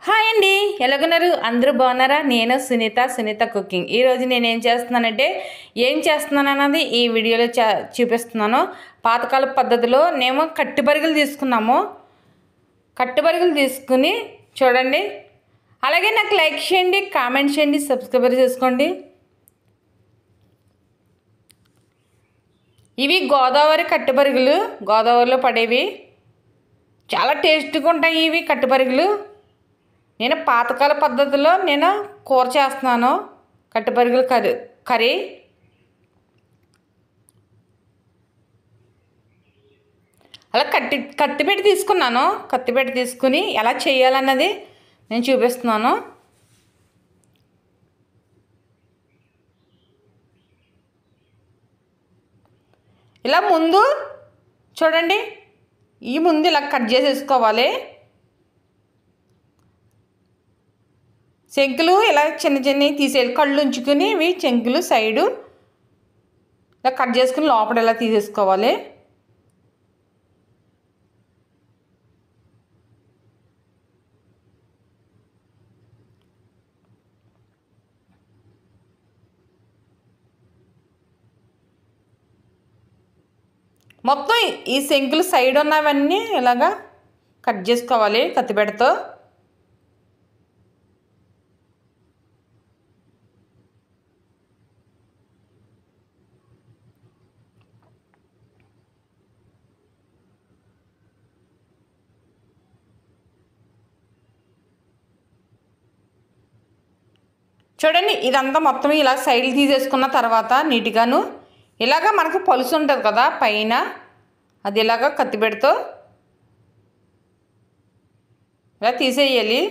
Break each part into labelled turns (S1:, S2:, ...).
S1: Hi అండి, ఎలాగున్నారు? అందరూ బాగున్నారా? నేను సునీత కుకింగ్. ఈరోజు నేను ఏం చేస్తున్నాను అన్నది ఈ వీడియోలో చూపిస్తున్నాను. పాతకాల పద్ధతిలో మేము కట్టుబరిగలు తీసుకున్నాము. కట్టుబరిగలు తీసుకుని చూడండి. అలాగే నాకు లైక్ చేయండి, కామెంట్ చేయండి, సబ్స్క్రైబ్ చేసుకోండి. ఇవి గోదావరి కట్టుబరిగలు, గోదావరిలో పడేవి. చాలా టేస్ట్గా ఉంటాయి ఇవి కట్టుబరిగలు. నేను పాతకాల పద్ధతిలో కూర చేస్తున్నాను, కట్టుబరిగల కర్రీ. అలా కత్తిపెట్టి తీసుకున్నాను. కత్తిపెట్టి తీసుకుని ఎలా చేయాలన్నది నేను చూపిస్తున్నాను. ఇలా ముందు చూడండి, ఈ ముందు ఇలా కట్ చేసేసుకోవాలి. చెంకులు ఇలా చిన్న చిన్నవి తీసేయాలి. కళ్ళు ఉంచుకుని ఇవి చెంకులు సైడు ఇలా కట్ చేసుకుని లోపల ఇలా తీసేసుకోవాలి. మొత్తం ఈ చెంకులు సైడ్ ఉన్నవన్నీ ఇలాగా కట్ చేసుకోవాలి కత్తిపెడతో. చూడండి, ఇదంతా మొత్తం ఇలా సైడ్లు తీసేసుకున్న తర్వాత నీట్గాను ఇలాగ మనకు పలుసు ఉంటుంది కదా పైన, అది ఇలాగ కత్తిపెడతో ఇలా తీసేయాలి.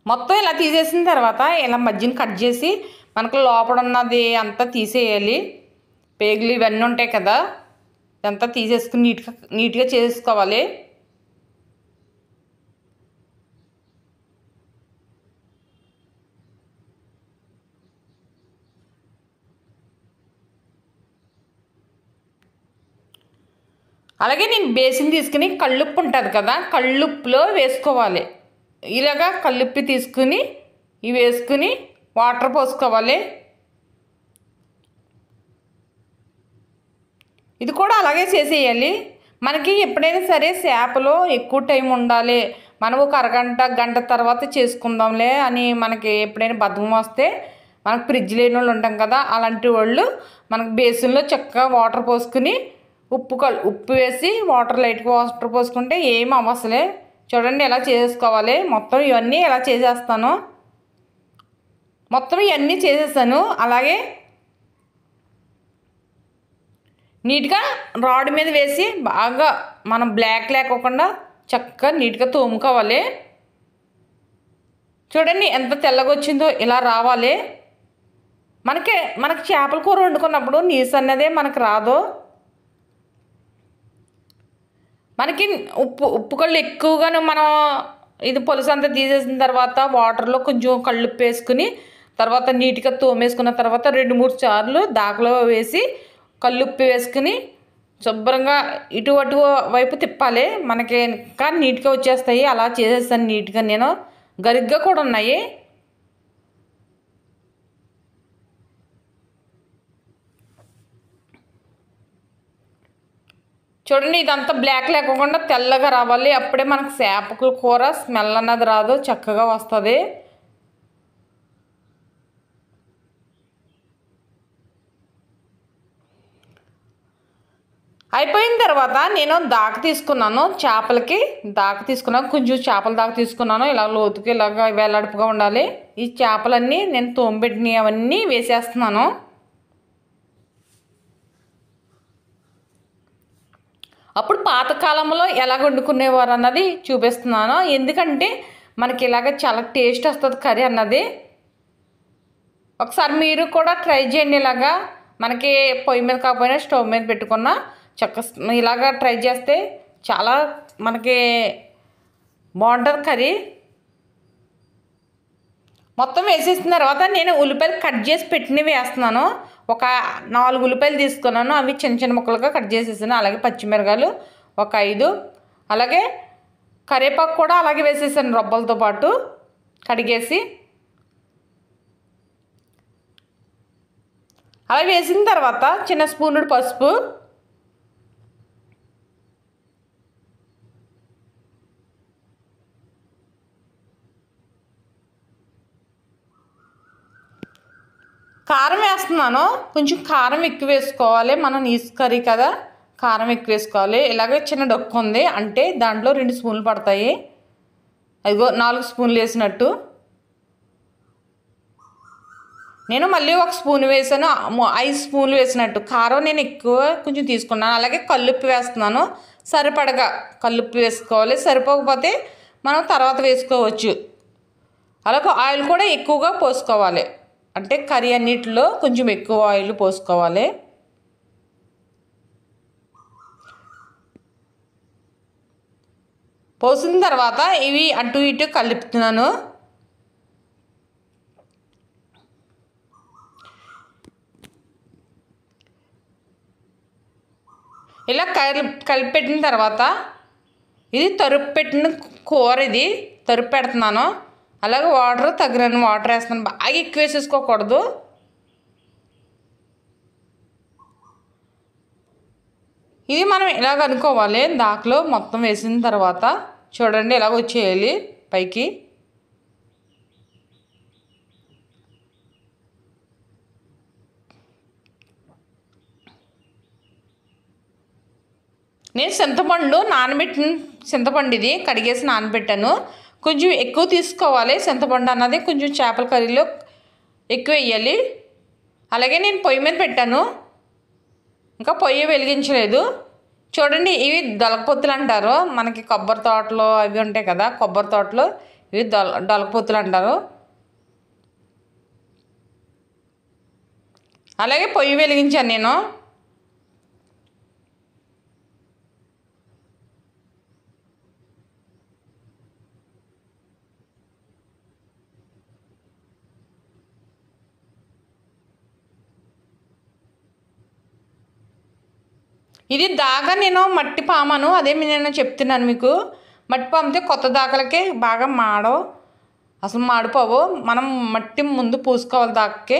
S1: మొత్తం ఇలా తీసేసిన తర్వాత ఇలా మధ్యన కట్ చేసి మనకు లోపల ఉన్నది అంతా తీసేయాలి. పేగులు ఇవన్నీ ఉంటాయి కదా, ఇదంతా తీసేసుకుని నీట్గా చేసుకోవాలి. అలాగే నేను బేసిన్ తీసుకుని కళ్ళుప్పు ఉంటుంది కదా, కళ్ళుప్పులో వేసుకోవాలి. ఇలాగా కళ్ళుప్పి తీసుకుని ఇవి వేసుకుని వాటర్ పోసుకోవాలి. ఇది కూడా అలాగే చేసేయాలి. మనకి ఎప్పుడైనా సరే చేపలో ఎక్కువ టైం ఉండాలి, మనం ఒక అరగంట గంట తర్వాత చేసుకుందాంలే అని మనకి ఎప్పుడైనా బద్ధకం వస్తే, మనకు ఫ్రిడ్జ్ లేని వాళ్ళు ఉంటాం కదా, అలాంటి వాళ్ళు మనకు బేసిన్లో చక్కగా వాటర్ పోసుకుని ఉప్పు వేసి లైట్గా వాటర్ పోసుకుంటే ఏం అవసలే. చూడండి ఎలా చేసుకోవాలి. మొత్తం ఇవన్నీ ఎలా చేసేస్తాను, మొత్తం ఇవన్నీ చేసేసాను. అలాగే నీట్గా రాడ్ మీద వేసి బాగా మనం బ్లాక్ లేకోకుండా చక్కగా నీట్గా తోముకోవాలి. చూడండి ఎంత తెల్లగా వచ్చిందో, ఇలా రావాలి. మనకి చేపల కూర వండుకున్నప్పుడు నీసు అన్నదే మనకు రాదు. మనకి ఉప్పు కళ్ళు ఎక్కువగాను మనం ఇది పులుసు అంతా తీసేసిన తర్వాత వాటర్లో కొంచెం కళ్ళుప్పు వేసుకుని తర్వాత నీట్గా తోమేసుకున్న తర్వాత 2-3 సార్లు దాకలో వేసి కళ్ళుప్పు వేసుకుని శుభ్రంగా ఇటు అటు వైపు తిప్పాలి. మనకి ఇంకా నీట్గా వచ్చేస్తాయి. అలా చేసేస్తాను నీట్గా. నేను గరిగ్గా కూడా ఉన్నాయి. చూడండి, ఇదంతా బ్లాక్ లేకుండా తెల్లగా రావాలి. అప్పుడే మనకు చేపల కూర స్మెల్ అన్నది రాదు, చక్కగా వస్తుంది. అయిపోయిన తర్వాత నేను చేపలకి దాక తీసుకున్నాను. కొంచెం చేపల దాకా తీసుకున్నాను. ఇలా లోతుకి ఇలాగ వేలాడుపుగా ఉండాలి. ఈ చేపలన్నీ నేను తోమిపెట్టినవి అవన్నీ వేసేస్తున్నాను. అప్పుడు పాతకాలంలో ఎలా వండుకునేవారు అన్నది చూపిస్తున్నాను. ఎందుకంటే మనకి ఇలాగ చాలా టేస్ట్ వస్తుంది కర్రీ అన్నది. ఒకసారి మీరు కూడా ట్రై చేయండి. ఇలాగా మనకి పొయ్యి మీద కాకపోయినా స్టవ్ మీద పెట్టుకున్న ఇలాగా ట్రై చేస్తే చాలా మనకి బాగుంటుంది కర్రీ. మొత్తం వేసేసిన తర్వాత నేను ఉల్లిపాయలు కట్ చేసి పెట్టినవి వేస్తున్నాను. ఒక 4 ఉల్లిపాయలు తీసుకున్నాను. అవి చిన్న చిన్న ముక్కలుగా కట్ చేసేసాను. అలాగే పచ్చిమిరకాయలు ఒక 5, అలాగే కరివేపాకు కూడా అలాగే వేసేసాను రొబ్బలతో పాటు కడిగేసి. అలా వేసిన తర్వాత చిన్న స్పూనుడు పసుపు, కారం వేస్తున్నాను. కొంచెం కారం ఎక్కువ వేసుకోవాలి, మనం నీసు కర్రీ కదా, కారం ఎక్కువ వేసుకోవాలి. ఇలాగే చిన్న డొక్కు ఉంది అంటే దాంట్లో 2 స్పూన్లు పడతాయి. అదిగో 4 స్పూన్లు వేసినట్టు. నేను మళ్ళీ 1 స్పూన్ వేసాను, 5 స్పూన్లు వేసినట్టు. కారం నేను ఎక్కువ కొంచెం తీసుకున్నాను. అలాగే కల్లుప్పు వేస్తున్నాను. సరిపడగా కల్లుప్పు వేసుకోవాలి, సరిపోకపోతే మనం తర్వాత వేసుకోవచ్చు. అలాగే ఆయిల్ కూడా ఎక్కువగా పోసుకోవాలి, అంటే కర్రీ అన్నిటిలో కొంచెం ఎక్కువ ఆయిల్ పోసుకోవాలి. పోసిన తర్వాత ఇవి అటు ఇటు కలుపుతున్నాను. ఇలా కలిపెట్టిన తర్వాత ఇది తరుపు పెట్టిన కూర, ఇది తరుపు పెడుతున్నాను. అలాగే వాటర్ తగినన్ని వాటర్ వేస్తున్నాను. బాగా ఎక్కువ వేసేసుకోకూడదు. ఇది మనం ఇలాగ అనుకోవాలి. దాంట్లో మొత్తం వేసిన తర్వాత చూడండి ఇలాగ వచ్చేయాలి పైకి. నేను చింతపండు ఇది కడిగేసి నానబెట్టాను. కొంచెం ఎక్కువ తీసుకోవాలి చింతపండు అన్నది, కొంచెం చేపల కర్రీలో ఎక్కువ వేయాలి. అలాగే నేను పొయ్యి మీద పెట్టాను, ఇంకా పొయ్యి వెలిగించలేదు. చూడండి ఇవి దొలకపొత్తులు అంటారు. మనకి కొబ్బరి తోటలో అవి ఉంటాయి కదా, కొబ్బరి తోటలో ఇవి దొలకపొత్తులు అంటారు. అలాగే పొయ్యి వెలిగించాను నేను. ఇది దాగా నేను మట్టి పామను, అదే నేను చెప్తున్నాను మీకు. మట్టి పామితే కొత్త దాకలకి బాగా అసలు మాడిపోవు. మనం మట్టి ముందు పూసుకోవాలి దాకకి.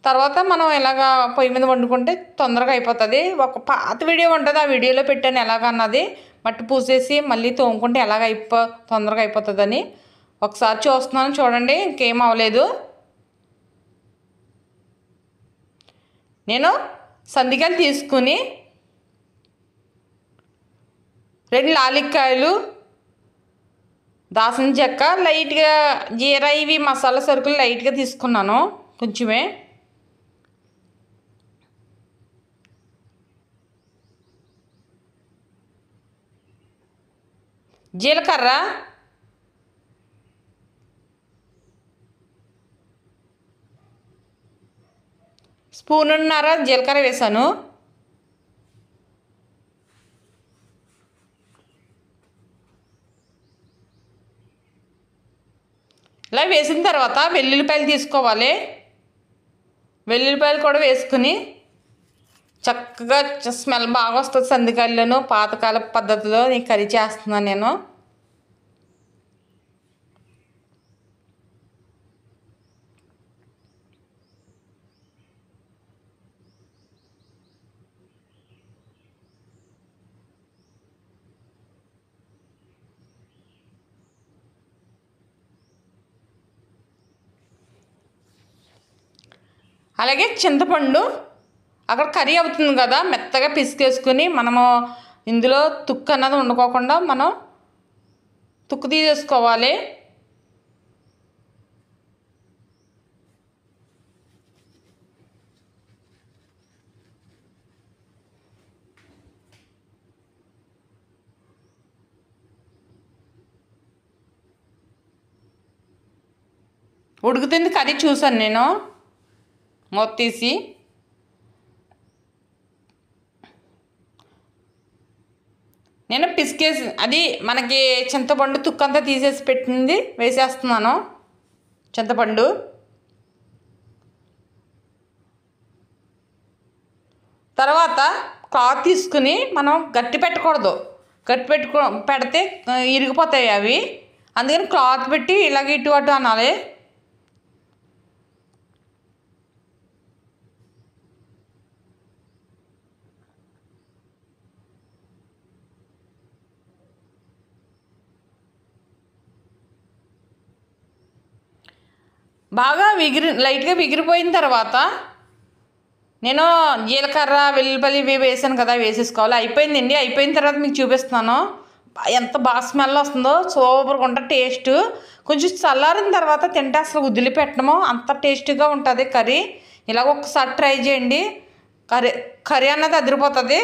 S1: తర్వాత మనం ఇలాగా పొయ్యి మీద వండుకుంటే తొందరగా అయిపోతుంది. ఒక పాత వీడియో ఉంటుంది, ఆ వీడియోలో పెట్టాను ఎలాగన్నది. మట్టి పూసేసి మళ్ళీ తోముకుంటే తొందరగా అయిపోతుందని. ఒకసారి చూస్తున్నాను చూడండి, ఇంకేం అవ్వలేదు. నేను సందికాయలు తీసుకుని 2 లాలిక్కాయలు, దాసిన చెక్క, లైట్గా జీరా, ఇవి మసాలా సరుకులు లైట్గా తీసుకున్నాను కొంచెమే. జీలకర్ర, స్పూనున్నర జీలకర్ర వేసాను. ఇలా వేసిన తర్వాత వెల్లుల్లిపాయలు తీసుకోవాలి. వెల్లుల్లిపాయలు కూడా వేసుకుని చక్కగా స్మెల్ బాగా వస్తుంది. సందికాయల్లోనూ పాతకాల పద్ధతిలో ఈ కర్రీ చేస్తున్నాను నేను. అలాగే చింతపండు అక్కడ కర్రీ అవుతుంది కదా, మెత్తగా పిసికేసుకుని మనము ఇందులో తుక్కు అన్నది వండుకోకుండా మనం తుక్కు తీసేసుకోవాలి. ఉడుకుతుంది కర్రీ చూసాను నేను మూత తీసి. నేను పిసికేసి అది మనకి చింతపండు తుక్కంతా తీసేసి పెట్టింది వేసేస్తున్నాను. చింతపండు తర్వాత క్లాత్ తీసుకుని మనం గట్టి పెట్టకూడదు, గట్టి పెడితే ఇరిగిపోతాయి అవి. అందుకని క్లాత్ పెట్టి ఇలాగ ఇటు అటు అనాలి. బాగా లైట్గా విగిరిపోయిన తర్వాత నేను జీలకర్ర వెల్లుల్లిపల్లి ఇవి వేసాను కదా, వేసేసుకోవాలి. అయిపోయిందండి. అయిపోయిన తర్వాత మీకు చూపిస్తున్నాను ఎంత బాగా స్మెల్ వస్తుందో. సూపర్గా ఉంటుంది టేస్ట్. కొంచెం చల్లారిన తర్వాత తింటే అసలు వదిలిపెట్టడము అంత టేస్టీగా ఉంటుంది కర్రీ. ఇలాగ ఒక్కసారి ట్రై చేయండి. కర్రీ అన్నది అదిరిపోతుంది.